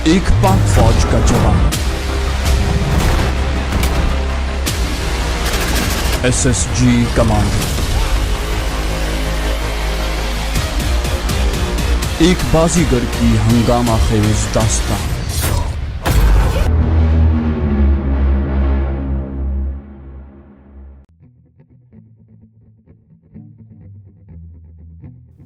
एक पाक फौज का जवान एसएसजी कमांडो, एक बाजीगर की हंगामा खेज दास्तान।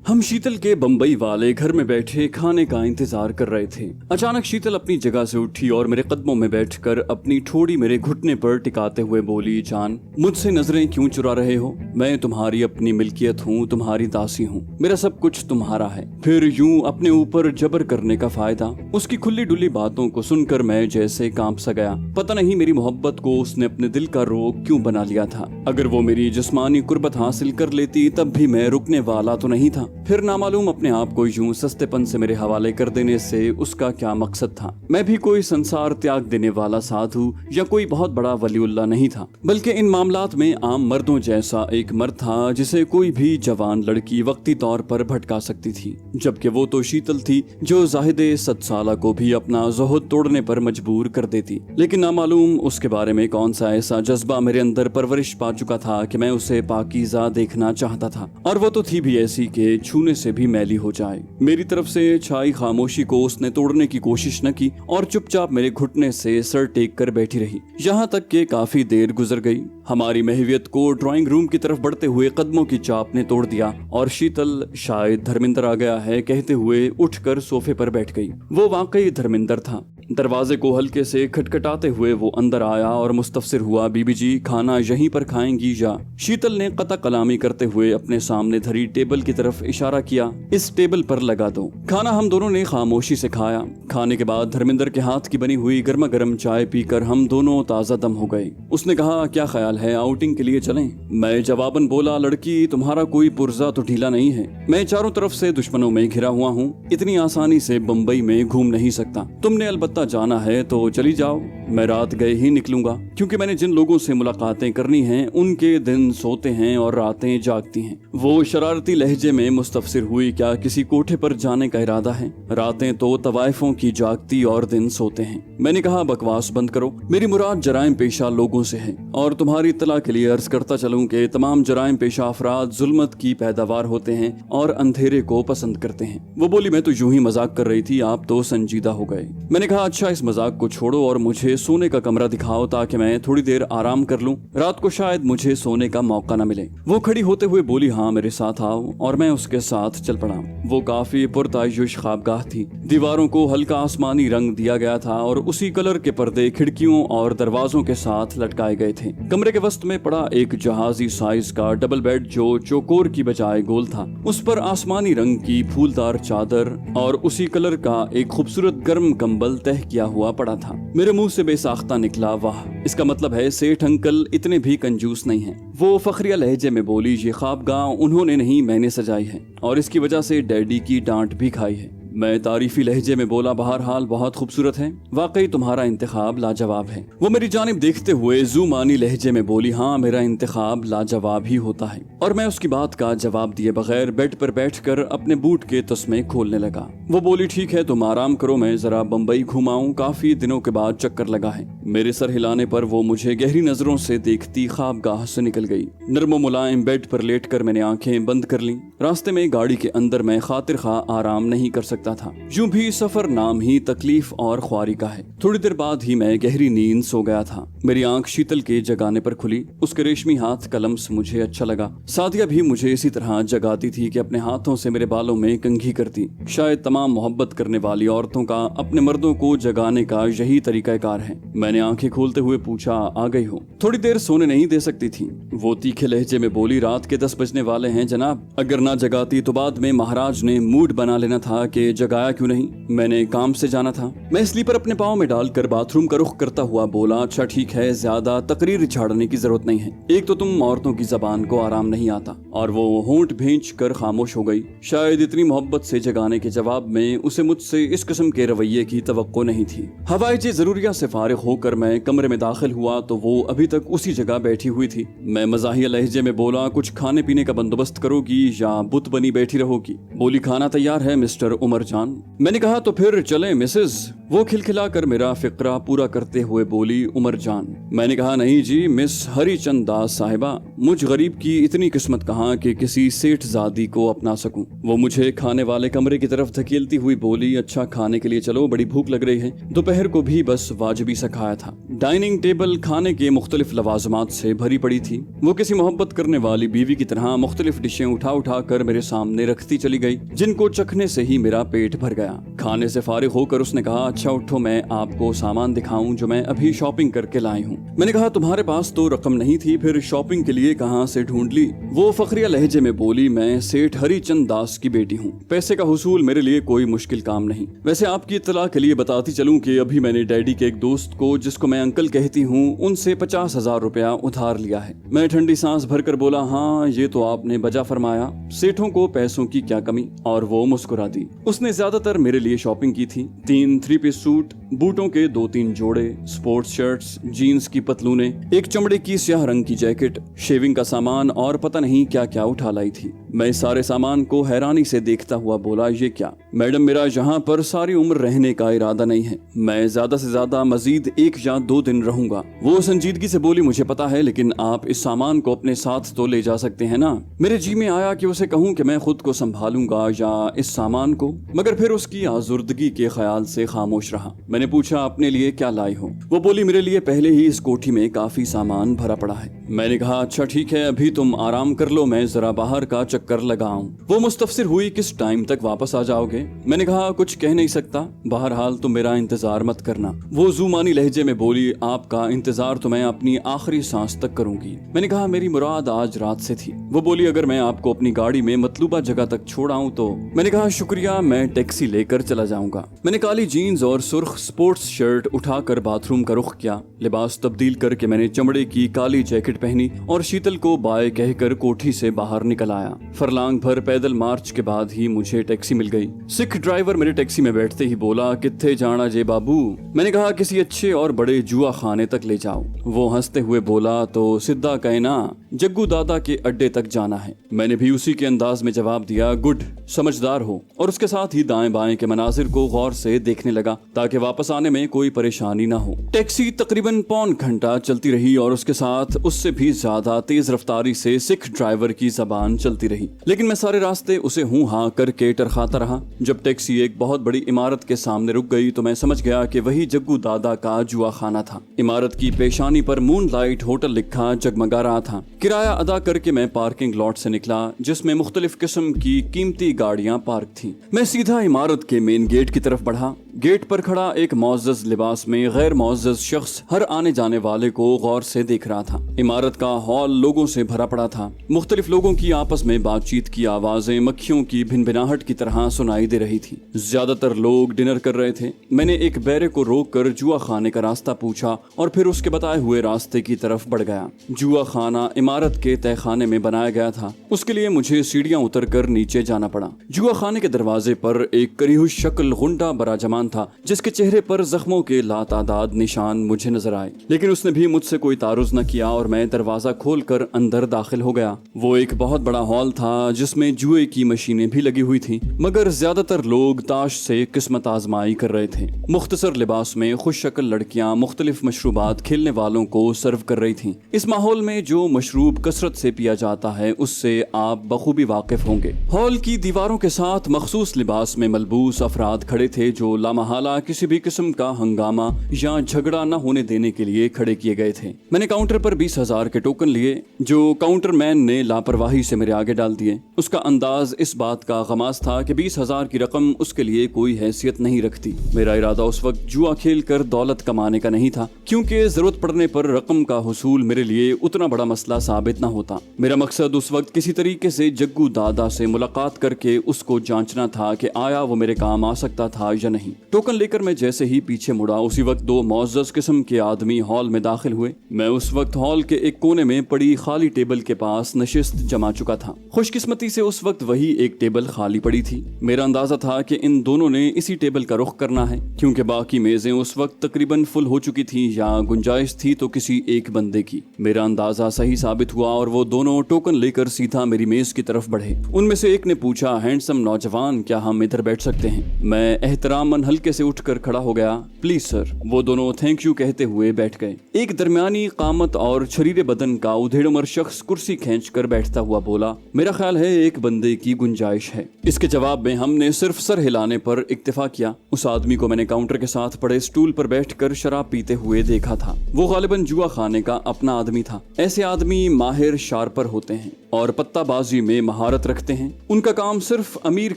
हम शीतल के बम्बई वाले घर में बैठे खाने का इंतजार कर रहे थे। अचानक शीतल अपनी जगह से उठी और मेरे कदमों में बैठकर अपनी ठोड़ी मेरे घुटने पर टिकाते हुए बोली, जान, मुझसे नजरें क्यों चुरा रहे हो? मैं तुम्हारी अपनी मिल्कियत हूँ, तुम्हारी दासी हूँ, मेरा सब कुछ तुम्हारा है। फिर यूं अपने ऊपर जबर करने का फायदा? उसकी खुली डुली बातों को सुनकर मैं जैसे कांप सा गया। पता नहीं मेरी मोहब्बत को उसने अपने दिल का रोग क्यों बना लिया था। अगर वो मेरी जिस्मानी कुर्बत हासिल कर लेती तब भी मैं रुकने वाला तो नहीं था। फिर नामालूम अपने आप को यूं सस्तेपन से मेरे हवाले कर देने से उसका क्या मकसद था? मैं भी कोई संसार त्याग देने वाला साधु या कोई बहुत बड़ा वलीउल्लाह नहीं था, बल्कि इन मामलात में आम मर्दों जैसा एक मर्द था जिसे कोई भी जवान लड़की वक्ती तौर पर भटका सकती थी। जबकि वो तो शीतल थी जो जाहिदे 7 साल को भी अपना ज़ुहद तोड़ने पर मजबूर कर देती। लेकिन नामालूम उसके बारे में कौन सा ऐसा जज्बा मेरे अंदर परवरिश पा चुका था कि मैं उसे पाकीज़ा देखना चाहता था, और वो तो थी भी ऐसी कि छूने से भी मैली हो जाए। मेरी तरफ से छाई खामोशी को उसने तोड़ने की कोशिश न की और चुपचाप मेरे घुटने से सर टेक कर बैठी रही, यहाँ तक कि काफी देर गुजर गई। हमारी महवियत को ड्राइंग रूम की तरफ बढ़ते हुए कदमों की चाप ने तोड़ दिया और शीतल शायद धर्मिंदर आ गया है कहते हुए उठकर सोफे पर बैठ गई। वो वाकई धर्मिंदर था। दरवाजे को हल्के से खटखटाते हुए वो अंदर आया और मुस्तफसिर हुआ, बीबी जी, खाना यहीं पर खाएंगी या? शीतल ने कता कलामी करते हुए अपने सामने धरी टेबल की तरफ इशारा किया, इस टेबल पर लगा दो। खाना हम दोनों ने खामोशी से खाया। खाने के बाद धर्मिंदर के हाथ की बनी हुई गर्मा गर्म चाय पीकर हम दोनों ताजा दम हो गए। उसने कहा, क्या ख्याल है, आउटिंग के लिए चलें? मैं जवाबन बोला, लड़की, तुम्हारा कोई पुर्जा तो ढीला नहीं है। मैं चारों तरफ से दुश्मनों में घिरा हुआ हूँ, इतनी आसानी से बम्बई में घूम नहीं सकता। तुमने अलबत्ता जाना है तो चली जाओ, मैं रात गए ही निकलूंगा, क्योंकि मैंने जिन लोगों से मुलाकातें करनी हैं उनके दिन सोते हैं और रातें जागती हैं। वो शरारती लहजे में मुस्तफसिर हुई, क्या किसी कोठे पर जाने का इरादा है? रातें तो तवाइफों की जागती और दिन सोते हैं। मैंने कहा, बकवास बंद करो, मेरी मुराद जराइम पेशा लोगों से है। और तुम्हारी इत्तला के लिए अर्ज करता चलूं कि तमाम जराइम पेशा अफराद जुल्मत की पैदावार होते हैं और अंधेरे को पसंद करते हैं। वो बोली, मैं तो यूं ही मजाक कर रही थी, आप तो संजीदा हो गए। मैंने कहा, अच्छा, इस मजाक को छोड़ो और मुझे सोने का कमरा दिखाओ ताकि मैं थोड़ी देर आराम कर लूं। रात को शायद मुझे सोने का मौका न मिले। वो खड़ी होते हुए बोली, हाँ, मेरे साथ आओ, और मैं उसके साथ चल पड़ा। वो काफी पुरतायुश ख्वाबगाह थी। दीवारों को हल्का आसमानी रंग दिया गया था और उसी कलर के पर्दे खिड़कियों और दरवाजों के साथ लटकाए गए थे। कमरे के वस्त में पड़ा एक जहाजी साइज का डबल बेड जो चौकोर की बजाय गोल था। उस पर आसमानी रंग की फूलदार चादर और उसी कलर का एक खूबसूरत गर्म कंबल तह किया हुआ पड़ा था। मेरे मुंह से बेसाख्ता निकला, वाह, इसका मतलब है सेठ अंकल इतने भी कंजूस नहीं हैं। वो फखरिया लहजे में बोली, ये ख्वाबगाह उन्होंने नहीं मैंने सजाई है और इसकी वजह से डैडी की डांट भी खाई है। मैं तारीफी लहजे में बोला, बहरहाल बहुत खूबसूरत है, वाकई तुम्हारा इंतखाब लाजवाब है। वो मेरी जानिब देखते हुए ज़ुमानी लहजे में बोली, हाँ, मेरा इंतखाब लाजवाब ही होता है। और मैं उसकी बात का जवाब दिए बगैर बेड पर बैठकर अपने बूट के तस्मे खोलने लगा। वो बोली, ठीक है, तुम आराम करो, मैं जरा बम्बई घुमाऊं, काफी दिनों के बाद चक्कर लगा है। मेरे सर हिलाने पर वो मुझे गहरी नजरों से देखती ख्वाबगाह से निकल गई। नर्मो मुलायम बेड पर लेटकर मैंने आंखें बंद कर लीं। रास्ते में गाड़ी के अंदर मैं खातिर खा आराम नहीं कर सकता था। यूं भी सफर नाम ही तकलीफ और ख्वारी का है। थोड़ी देर बाद ही मैं गहरी नींद सो गया था। मेरी आंख शीतल के जगाने पर खुली। उसके रेशमी हाथ का लम्स मुझे अच्छा लगा। सादिया भी मुझे इसी तरह जगाती थी कि अपने हाथों से मेरे बालों में कंघी करती। शायद तमाम मोहब्बत करने वाली औरतों का अपने मर्दों को जगाने का यही तरीकाकार है। मैंने आंखें खोलते हुए पूछा, आ गई हो? थोड़ी देर सोने नहीं दे सकती थी? वो तीखे लहजे में बोली, रात के 10 बजने वाले हैं जनाब। अगर ना जगाती तो बाद में महाराज ने मूड बना लेना था कि जगाया क्यों नहीं। मैंने काम से जाना था। मैं स्लीपर अपने पाँव में डालकर बाथरूम का रुख करता हुआ बोला, अच्छा ठीक है, ज्यादा तकरीर झाड़ने की जरूरत नहीं है। एक तो तुम औरतों की जबान को आराम नहीं आता। और वो होंठ भींच कर खामोश हो गई। शायद इतनी मोहब्बत से जगाने के जवाब में उसे मुझसे इस किस्म के रवैये की तवक्को नहीं थी। हवाई जरूरिया से फारिग होकर मैं कमरे में दाखिल हुआ तो वो अभी तक उसी जगह बैठी हुई थी। मैं मज़ाहिया लहजे में बोला, कुछ खाने पीने का बंदोबस्त करोगी या बुत बनी बैठी रहोगी? बोली, खाना तैयार है मिस्टर उमर उमर जान। मैंने कहा तो फिर चलें मिसेज। वो खिलखिला कर मेरा फिक्रा पूरा करते हुए बोली उमर जान। मैंने कहा नहीं जी मिस हरिचंद दास साहिबा, मुझ गरीब की इतनी किस्मत कहाँ कि किसी सेठ ज़ादी को अपना सकूं। वो मुझे खाने वाले कमरे की तरफ धकेलती हुई बोली अच्छा खाने के लिए चलो, बड़ी भूख लग रही है। दोपहर को भी बस वाजिबी सा खाया था। डाइनिंग टेबल खाने के मुख्तलिफ लवाजमात से भरी पड़ी थी। वो किसी मोहब्बत करने वाली बीवी की तरह मुख्तलिफ डिशें उठा कर मेरे सामने रखती चली गई, जिनको चखने से ही मेरा पेट भर गया। खाने से फारिग होकर उसने कहा अच्छा उठो, मैं आपको सामान दिखाऊं जो मैं अभी शॉपिंग करके लाई हूँ। मैंने कहा तुम्हारे पास तो रकम नहीं थी, फिर शॉपिंग के लिए कहाँ से ढूंढ ली? वो फखरिया लहजे में बोली मैं सेठ हरिचंद दास की बेटी हूँ, पैसे का हुसूल मेरे लिए कोई मुश्किल काम नहीं। वैसे आपकी इत्तला के लिए बताती चलूं कि अभी मैंने डैडी के एक दोस्त को, जिसको मैं अंकल कहती हूँ, उनसे 50,000 रुपया उधार लिया है। मैं ठंडी सांस भरकर बोला हाँ ये तो आपने बजा फरमाया, सेठों को पैसों की क्या कमी। और वो मुस्कुरा दी। उसने ज्यादातर मेरे लिए शॉपिंग की थी। 3 3 पीस सूट, बूटों के 2-3 जोड़े, स्पोर्ट्स शर्ट्स, जीन्स की पतलूने, एक चमड़े की स्याह रंग की जैकेट, शेविंग का सामान और पता नहीं क्या क्या उठा लाई थी। मैं इस सारे सामान को हैरानी से देखता हुआ बोला ये क्या? मैडम मेरा यहाँ पर सारी उम्र रहने का इरादा नहीं है, मैं ज्यादा से ज्यादा मजीद 1 या 2 दिन रहूंगा। वो संजीदगी से बोली मुझे पता है, लेकिन आप इस सामान को अपने साथ तो ले जा सकते हैं ना। मेरे जी में आया कि उसे कहूँ कि मैं खुद को संभालूंगा या इस सामान को, मगर फिर उसकी आजुर्दगी के ख्याल से खामोश रहा। मैंने पूछा अपने लिए क्या लाई हो? वो बोली मेरे लिए पहले ही इस कोठी में काफी सामान भरा पड़ा है। मैंने कहा अच्छा ठीक है, अभी तुम आराम कर लो, मैं जरा बाहर का चक्कर लगाऊं। वो मुस्तफसिर हुई किस टाइम तक वापस आ जाओगे? मैंने कहा कुछ कह नहीं सकता, बहरहाल तुम मेरा इंतजार मत करना। वो जुमानी लहजे में बोली आपका इंतजार तो मैं अपनी आखिरी सांस तक करूंगी। मैंने कहा मेरी मुराद आज रात से थी। वो बोली अगर मैं आपको अपनी गाड़ी में मतलूबा जगह तक छोड़ाऊं तो? मैंने कहा शुक्रिया, मैं टैक्सी लेकर चला जाऊंगा। मैंने काली जीन्स और सुर्ख स्पोर्ट्स शर्ट उठाकर बाथरूम का रुख किया। लिबास तब्दील करके मैंने चमड़े की काली जैकेट पहनी और शीतल को बाय कहकर कोठी से बाहर निकल आया। फरलांग भर पैदल मार्च के बाद ही मुझे टैक्सी मिल गई। सिख ड्राइवर मेरे टैक्सी में बैठते ही बोला कित्थे जाना जे बाबू? मैंने कहा किसी अच्छे और बड़े जुआ खाने तक ले जाओ। वो हंसते हुए बोला तो सिद्धा कहना जग्गू दादा के अड्डे तक जाना है। मैंने भी उसी के अंदाज में जवाब दिया गुड, समझदार हो, और उसके साथ ही दाएं बाएं के मनाजिर को गौर से देखने लगा ताकि वापस आने में कोई परेशानी ना हो। टैक्सी तकरीबन पौन घंटा चलती रही और उसके साथ उससे भी ज्यादा तेज रफ्तारी से सिख ड्राइवर की जबान चलती रही, लेकिन मैं सारे रास्ते उसे हूँ हाँ करके टरखाता रहा। जब टैक्सी एक बहुत बड़ी इमारत के सामने रुक गई तो मैं समझ गया कि वही जग्गू दादा का जुआ खाना था। इमारत की पेशानी पर मूनलाइट होटल लिखा जगमगा रहा था। किराया अदा करके मैं पार्किंग लॉट से निकला जिसमें मुख्तलिफ किस्म की कीमती गाड़ियां पार्क थी। मैं सीधा इमारत के मेन गेट की तरफ बढ़ा। गेट पर खड़ा एक मुअज़्ज़ज़ लिबास में गैर मुअज़्ज़ज़ शख्स हर आने जाने वाले को गौर से देख रहा था। इमारत का हॉल लोगों से भरा पड़ा था। मुख्तलिफ लोगों की आपस में बातचीत की आवाजें मक्खियों की भिनभिनाहट की तरह सुनाई दे रही थी। ज्यादातर लोग डिनर कर रहे थे। मैंने एक बैरे को रोककर जुआ खाने का रास्ता पूछा और फिर उसके बताए हुए रास्ते की तरफ बढ़ गया। जुआ खाना इमारत के तहखाने में बनाया गया था। उसके लिए मुझे सीढ़ियां उतरकर नीचे जाना पड़ा। जुआ खाने के दरवाजे पर एक करीहुश शक्ल गुंडा बराजमान था जिसके चेहरे पर जख्मों के लातादाद निशान मुझे नजर आए, लेकिन उसने भी मुझसे कोई तारुज न किया और मैं दरवाजा खोलकर अंदर दाखिल हो गया। वो एक बहुत बड़ा हॉल था जिसमें जुए की मशीनें भी लगी हुई थी, मगर ज्यादातर लोग ताश से किस्मत आजमाई कर रहे थे। मुख्तसर लिबास में खुश शक्ल लड़कियां मुख्तलिफ मशरूबात खेलने वालों को सर्व कर रही थीं। इस माहौल में जो मशरूब कसरत से पिया जाता है उससे आप बखूबी वाकिफ होंगे। हॉल की दीवारों के साथ मखसूस लिबास में मलबूस अफराद खड़े थे जो लामहला किसी भी किस्म का हंगामा या झगड़ा न होने देने के लिए खड़े किए गए थे। मैंने काउंटर पर 20,000 के टोकन लिए जो काउंटर मैन ने लापरवाही से मेरे आगे डाल दिए। उसका अंदाज इस बात का गमाज था कि 20,000 की रकम उसके लिए कोई हैसियत नहीं रखती। मेरा इरादा उस वक्त जुआ खेल कर दौलत कमाने का नहीं था, क्योंकि जरूरत पड़ने पर रकम का हुसूल मेरे लिए उतना बड़ा मसला साबित न होता। मेरा मकसद उस वक्त किसी तरीके से जग्गू दादा से मुलाकात करके उसको जांचना था कि आया वो मेरे काम आ सकता था या नहीं। टोकन लेकर मैं जैसे ही पीछे मुड़ा उसी वक्त दो मौजज़ किस्म के आदमी हॉल में दाखिल हुए। मैं उस वक्त हॉल के एक कोने में पड़ी खाली टेबल के पास नशिस्त जमा चुका था। खुशकिस्मती से उस वक्त वही एक टेबल खाली पड़ी थी। मेरा अंदाजा था कि इन दोनों ने इसी टेबल का रुख करना है, क्योंकि बाकी मेजें उस वक्त तकरीबन फुल हो चुकी थी या गुंजाइश थी तो किसी एक बंदे की। मेरा अंदाजा सही साबित हुआ और वो दोनों टोकन लेकर सीधा मेरी मेज की तरफ बढ़े। उनमें से एक ने पूछा, हैंडसम नौजवान, क्या हम इधर बैठ सकते हैं? मैं एहतरामन हल्के से उठकर खड़ा हो गया। Please sir. वो दोनों थैंक यू कहते हुए बैठ गए। एक दरमियानी कामत और शरीरे बदन का उधेड़ उम्र शख्स कुर्सी खींच कर बैठता हुआ बोला, मेरा ख्याल है एक बंदे की गुंजाइश है। इसके जवाब में हमने सिर्फ सर हिलाने पर इक्तिफा किया। उस आदमी को मैंने काउंटर के साथ पड़े स्टूल पर बैठकर शराब पीते हुए देखा था। वो गालिबन जुआ खाने का अपना आदमी था। ऐसे आदमी माहिर शार्पर होते हैं और पत्ताबाजी में महारत रखते हैं। उनका काम सिर्फ अमीर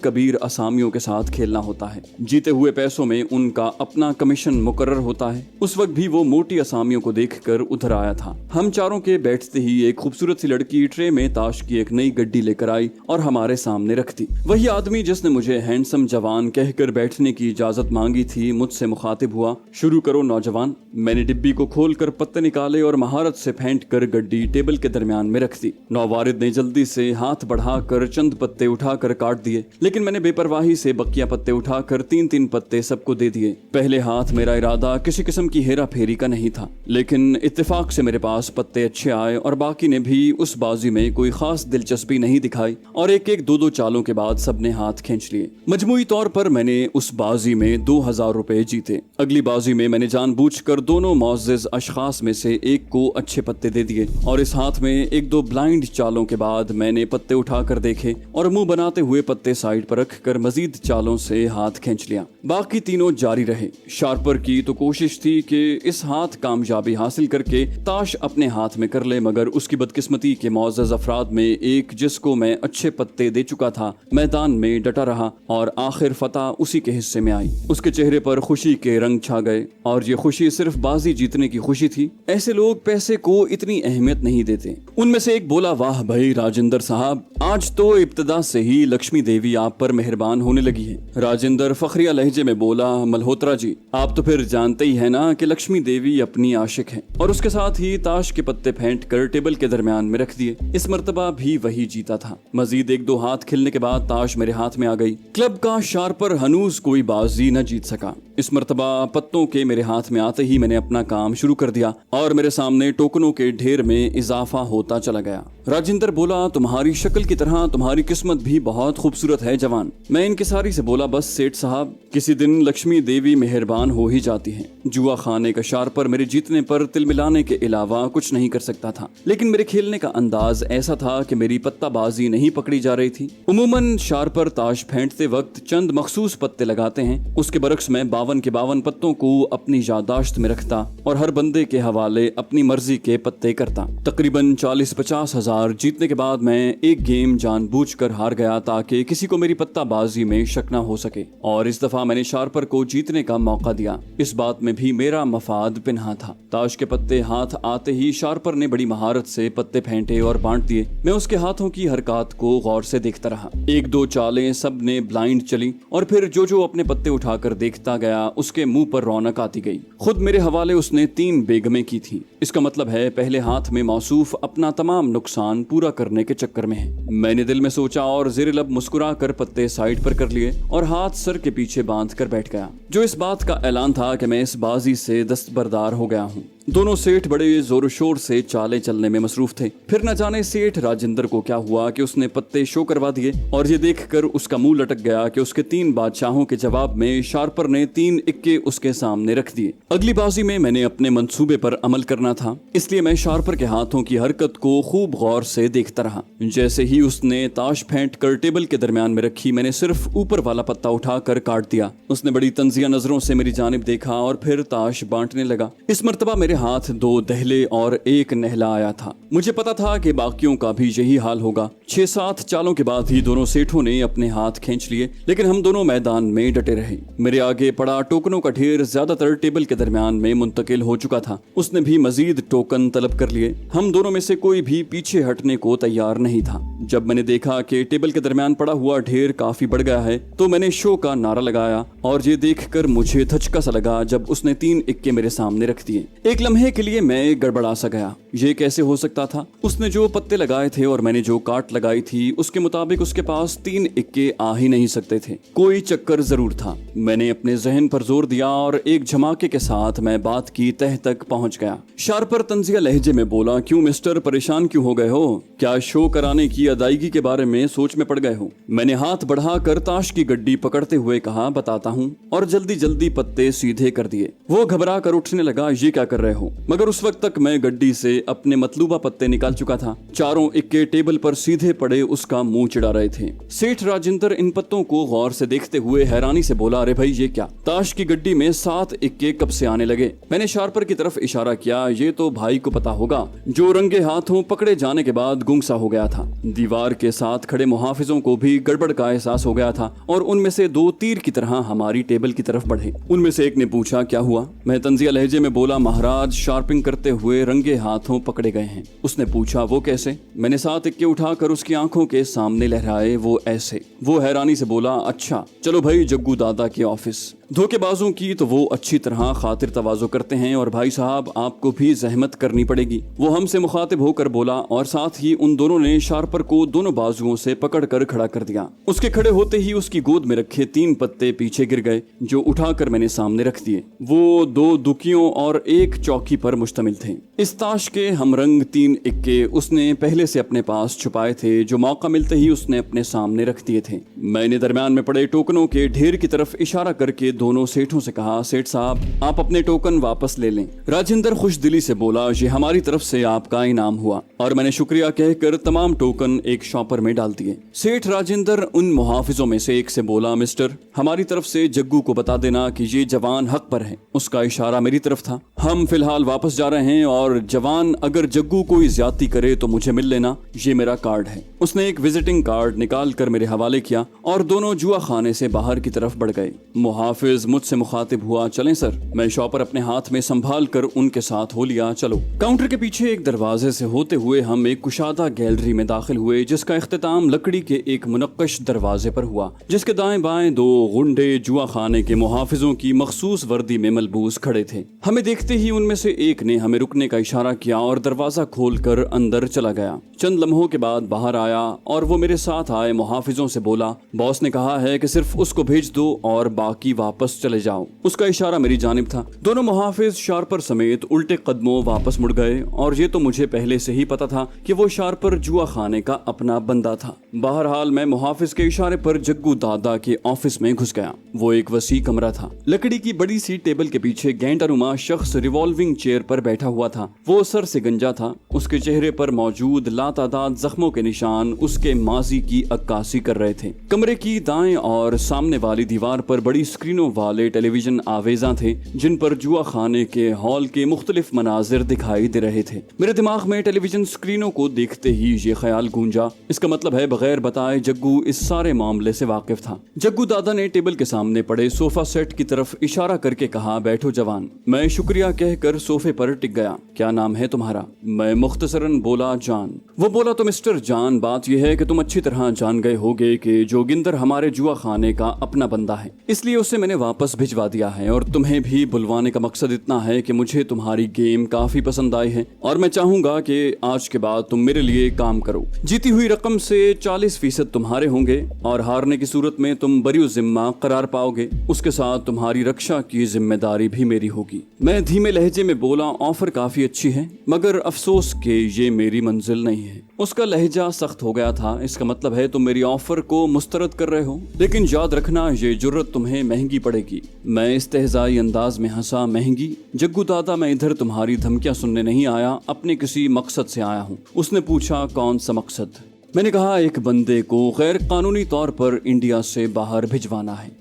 कबीर असामियों के साथ खेलना होता है। जीते हुए पैसों में उनका अपना कमीशन मुकर्रर होता है। उस वक्त भी वो मोटी असामियों को देखकर उधर आया था। हम चारों के बैठते ही एक खूबसूरत सी लड़की ट्रे में ताश की एक नई गड्डी लेकर आई और हमारे सामने रख दी। वही आदमी जिसने मुझे हैंडसम जवान कहकर बैठने की इजाजत मांगी थी मुझसे मुखातिब हुआ, शुरू करो नौजवान। मैंने डिब्बी को खोलकर पत्ते निकाले और महारत से फेंट कर गड्डी टेबल के दरमियान में रख दी। नौवारिद ने जल्दी से हाथ बढ़ाकर चंद पत्ते उठाकर काट दिए, लेकिन मैंने बेपरवाही से बकिया पत्ते उठाकर 3-3 पत्ते सबको दे दिए। पहले हाथ मेरा इरादा किसी किस्म की हेरा फेरी का नहीं था, लेकिन इत्तेफाक से मेरे पास पत्ते अच्छे आए और बाकी ने भी उस बाजी में कोई खास दिलचस्पी नहीं दिखाई और एक एक 2-2 चालों के बाद सबने हाथ खींच लिए। मजमूई तौर पर मैंने उस बाजी में 2000 रुपए जीते। अगली बाजी में मैंने जानबूझकर दोनों मुअज़्ज़िज़ अशखास में से एक को अच्छे पत्ते दे दिए और इस हाथ में 1-2 ब्लाइंड चालों के बाद मैंने पत्ते उठाकर देखे और मुंह बनाते हुए पत्ते साइड पर रखकर मजीद चालों से हाथ खींच लिया। बाकी तीनों जारी रहे। शार्पर की तो कोशिश थी कि इस हाथ कामयाबी हासिल करके ताश अपने हाथ में कर ले, मगर उसकी बदकिस्मती के मुअज़्ज़ज़ अफराद में एक जिसको मैं अच्छे पत्ते दे चुका था मैदान में डटा रहा और आखिर फतह उसी के हिस्से में आई। उसके चेहरे पर खुशी के रंग छा गए और ये खुशी सिर्फ बाजी जीतने की खुशी थी। ऐसे लोग पैसे को इतनी अहमियत नहीं देते। उनमें से एक बोला, वाह भाई राजेंद्र साहब, आज तो इब्तदा से ही लक्ष्मी देवी आप पर मेहरबान होने लगी है। राजेंद्र फखरिया लहजे में बोला, मल्होत्रा जी, आप तो फिर जानते ही है ना कि लक्ष्मी देवी अपनी आशिक है। और उसके साथ ही ताश के पत्ते फेंट कर टेबल के दरमियान में रख दिए। इस मर्तबा भी वही जीता था। मजीद 1-2 हाथ खिलने के बाद ताश मेरे हाथ में आ गई। क्लब का शार्पर हनूज कोई बाजी न जीत सका। इस मर्तबा पत्तों के मेरे हाथ में आते ही मैंने अपना काम शुरू कर दिया और मेरे सामने टोकनों के ढेर में इजाफा होता चला गया। राजेंद्र बोला, तुम्हारी शक्ल की तरह तुम्हारी किस्मत भी बहुत खूबसूरत है जवान। मैं इनकिसारी से बोला, बस सेठ साहब, किसी दिन लक्ष्मी देवी मेहरबान हो ही जाती है। जुआ खाने का शार्पर मेरे जीतने पर तिल मिलाने के अलावा कुछ नहीं कर सकता था, लेकिन मेरे खेलने का अंदाज ऐसा था कि मेरी पत्ताबाजी नहीं पकड़ी जा रही थी। उमूमन शार्पर ताश फेंटते वक्त चंद मखसूस पत्ते लगाते हैं। उसके बरक्स मैं 52 के 52 पत्तों को अपनी यादाश्त में रखता और हर बंदे के हवाले अपनी मर्जी के पत्ते करता। तकरीबन 40-50 हजार जीतने के बाद मैं एक गेम जानबूझकर हार गया ताकि किसी को मेरी पत्ताबाजी में शक न हो सके, और इस दफा मैंने शार्पर को जीतने का मौका दिया। इस बात में भी मेरा मफाद पिन्हा था। ताश के पत्ते हाथ आते ही शार्पर ने बड़ी महारत से पत्ते फेंटे और बांट दिए। मैं उसके हाथों की हरकत को गौर से देखता रहा। 1-2 चालें सब ने ब्लाइंड चली और फिर जो अपने पत्ते उठाकर देखता गया उसके मुंह पर रौनक आती गई। खुद मेरे हवाले उसने 3 बेगमें की थी। इसका मतलब है पहले हाथ में मौसूफ अपना तमाम नुकसान पूरा करने के चक्कर में है। मैंने दिल में सोचा और ज़ेरे लब मुस्कुरा कर पत्ते साइड पर कर लिए और हाथ सर के पीछे बांध कर बैठ गया, जो इस बात का ऐलान था कि मैं इस बाजी से दस्तबरदार हो गया हूँ। दोनों सेठ बड़े जोर शोर से चाले चलने में मसरूफ थे। फिर न जाने सेठ राजेंद्र को क्या हुआ कि उसने पत्ते शो करवा दिए और ये देखकर उसका मुंह लटक गया कि उसके 3 बादशाहों के जवाब में शार्पर ने 3 इक्के उसके सामने रख दिए। अगली बाजी में मैंने अपने मंसूबे पर अमल करना था, इसलिए मैं शार्पर के हाथों की हरकत को खूब गौर से देखता रहा। जैसे ही उसने ताश फेंट कर टेबल के दरमियान में रखी, मैंने सिर्फ ऊपर वाला पत्ता उठाकर काट दिया। उसने बड़ी तंजिया नजरों से मेरी जानिब देखा और फिर ताश बांटने लगा। इस मर्तबा मेरे हाथ 2 दहले और 1 नहला आया था। मुझे पता था कि बाकियों का भी यही हाल होगा। 6-7 चालों के बाद ही दोनों सेठों ने अपने हाथ खींच लिए, लेकिन हम दोनों मैदान में डटे रहे। मेरे आगे पड़ा टोकनों का ढेर ज्यादातर टेबल के दरमियान में मुंतकिल हो चुका था। उसने भी मजीद टोकन तलब कर लिए। हम दोनों में से कोई भी पीछे हटने को तैयार नहीं था। जब मैंने देखा कि टेबल के दरमियान पड़ा हुआ ढेर काफी बढ़ गया है तो मैंने शो का नारा लगाया, और ये देखकर मुझे धचका सा लगा जब उसने 3 इक्के मेरे सामने रख दिए। एक लम्हे के लिए मैं गड़बड़ा सा गया। ये कैसे हो सकता था? उसने जो पत्ते लगाए थे और मैंने जो काट लगाई थी उसके मुताबिक उसके पास 3 इक्के आ ही नहीं सकते थे। कोई चक्कर जरूर था। मैंने अपने जहन पर जोर दिया और एक झमाके के साथ मैं बात की तह तक पहुंच गया। शार्पर तंजिया लहजे में बोला, क्यों मिस्टर, परेशान क्यों हो गए हो? क्या शो कराने की अदायगी के बारे में सोच में पड़ गए हो? मैंने हाथ बढ़ाकर ताश की गड्डी पकड़ते हुए कहा, बताता हूँ, और जल्दी जल्दी पत्ते सीधे कर दिए। वो घबरा कर उठने लगा, ये क्या कर रहे हो? मगर उस वक्त तक मैं गड्डी से अपने मतलूबा पत्ते निकाल चुका था। 4 इक्के टेबल पर सीधे पड़े उसका मुंह चिढ़ा रहे थे। सेठ राजेंद्र इन पत्तों को गौर से देखते हुए हैरानी से बोला, अरे भाई ये क्या? ताश की गड्डी में 7 इक्के कब से आने लगे? मैंने शार्पर की तरफ इशारा किया, ये तो भाई को पता होगा, जो रंगे हाथों पकड़े जाने के बाद गुंगसा हो गया था। दीवार के साथ खड़े मुहाफिजों को भी गड़बड़ का एहसास हो गया था और उनमें से 2 तीर की तरह हमारी टेबल की तरफ बढ़े। उनमें से एक ने पूछा, क्या हुआ? मैं तंजिया लहजे में बोला, महाराज शार्पिंग करते हुए रंगे हाथों पकड़े गए हैं। उसने पूछा, वो कैसे? मैंने 7 इक्के उठाकर उसकी आंखों के सामने लहराए, वो ऐसे। वो हैरानी से बोला, अच्छा चलो भाई जग्गू दादा के ऑफिस। धोखेबाजों की तो वो अच्छी तरह खातिर तवाज़ो करते हैं, और भाई साहब आपको भी जहमत करनी पड़ेगी। वो हमसे मुखातिब होकर बोला, और साथ ही उन दोनों ने शार्पर को दोनों बाजुओं से पकड़कर खड़ा कर दिया। उसके खड़े होते ही उसकी गोद में रखे 3 पत्ते पीछे गिर गए, जो उठाकर मैंने सामने रख दिए। वो 2 दुकियों और 1 चौकी पर मुश्तमिल थे। इस ताश के हमरंग 3 इक्के उसने पहले से अपने पास छुपाए थे, जो मौका मिलते ही उसने अपने सामने रख दिए थे। मैंने दरमियान में पड़े टोकनों के ढेर की तरफ इशारा करके दोनों सेठों से कहा, सेठ साहब आप अपने टोकन वापस ले लें। राजेंद्र खुश दिली से बोला, ये हमारी तरफ से आपका इनाम हुआ, और मैंने शुक्रिया कहकर तमाम टोकन एक शॉपर में डाल दिए। सेठ राजेंद्र उन मुहाफिजों में से एक से बोला, मिस्टर, हमारी तरफ से जग्गू को बता देना कि ये जवान हक पर है। उसका इशारा मेरी तरफ था। हम फिलहाल वापस जा रहे हैं, और जवान अगर जग्गू कोई ज्यादती करे तो मुझे मिल लेना, ये मेरा कार्ड है। उसने एक विजिटिंग कार्ड निकाल कर मेरे हवाले किया, और दोनों जुआ खाने से बाहर की तरफ बढ़ गए। मुहाफिज मुझसे मुखातिब हुआ, चलें सर। मैं शॉपर अपने हाथ में संभाल कर उनके साथ हो लिया, चलो। काउंटर के पीछे एक दरवाजे से होते हुए हम एक कुशादा गैलरी में दाखिल हुए, जिसका इख्तिताम लकड़ी के एक मुनक्कश दरवाजे पर हुआ, जिसके दाएं बाएं 2 गुंडे जुआ खाने के मुहाफिजों की मखसूस वर्दी में मलबूस खड़े थे। हमें देखते ही उनमें से एक ने हमें रुकने का इशारा किया और दरवाजा खोलकर अंदर चला गया। चंद लम्हों के बाद बाहर आया और वो मेरे साथ आए मुहाफिजों से बोला, बॉस ने कहा है कि सिर्फ उसको भेज दो और बाकी वापस चले जाओ। उसका इशारा मेरी जानिब था। दोनों मुहाफिज शार्पर समेत उल्टे कदमों वापस मुड़ गए, और ये तो मुझे पहले से ही पता था कि वो शार्पर जुआ खाने का अपना बंदा था। बहरहाल मैं मुहाफिज के इशारे पर जग्गू दादा के ऑफिस में घुस गया। वो एक वसी कमरा था। लकड़ी की बड़ी सी टेबल के पीछे गेंडानुमा शख्स रिवॉल्विंग चेयर पर बैठा हुआ था। वो सर से गंजा था। उसके चेहरे पर मौजूद लातादाद जख्मों के निशान उसके माजी की अक्कासी कर रहे थे। कमरे की दाएं और सामने वाली दीवार पर बड़ी स्क्रीनों वाले टेलीविजन आवेजा थे, जिन पर जुआ खाने के हॉल के मुख्तलिफ मनाजिर दिखाई दे रहे थे। मेरे दिमाग में टेलीविजन स्क्रीनों को देखते ही ये ख्याल गूंजा, इसका मतलब है बगैर बताए जग्गू इस सारे मामले से वाकिफ था। जग्गू दादा ने टेबल के सामने पड़े सोफा सेट की तरफ इशारा करके कहा, बैठो जवान। मैं शुक्रिया कहकर सोफे पर टिक गया। क्या नाम है तुम्हारा? मैं मुख्तसरन बोला, जान। वो बोला, तो मिस्टर जान, बात यह है कि तुम अच्छी तरह जान गए होगे कि जोगिंदर हमारे जुआ खाने का अपना बंदा है, इसलिए उसे मैंने वापस भिजवा दिया है। और तुम्हें भी बुलवाने का मकसद इतना है कि मुझे तुम्हारी गेम काफी पसंद आई है, और मैं चाहूंगा कि आज के बाद तुम मेरे लिए काम करो। जीती हुई रकम से 40% तुम्हारे होंगे, और हारने की सूरत में तुम बरी जिम्मा करार पाओगे। उसके साथ तुम्हारी रक्षा की जिम्मेदारी भी मेरी होगी। मैं धीमे लहजे में बोला, ऑफर काफी अच्छी है, मगर अफसोस के ये मेरी मंजिल नहीं है। उसका लहजा सख्त हो गया था। इसका मतलब है तुम मेरी ऑफर को मुस्तरद कर रहे हो, लेकिन याद रखना ये जुर्रत तुम्हें महंगी पड़ेगी। मैं इस्तेहज़ाई अंदाज में हंसा, महंगी? जग्गू दादा, मैं इधर तुम्हारी धमकियां सुनने नहीं आया, अपने किसी मकसद से आया हूँ। उसने पूछा, कौन सा मकसद? मैंने कहा, एक बंदे को गैर कानूनी तौर पर इंडिया से बाहर भिजवाना है।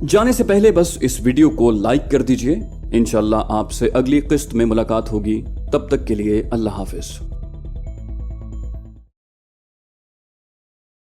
जाने से पहले बस इस वीडियो को लाइक कर दीजिए। इंशाल्लाह आपसे अगली किस्त में मुलाकात होगी। तब तक के लिए अल्लाह हाफिज।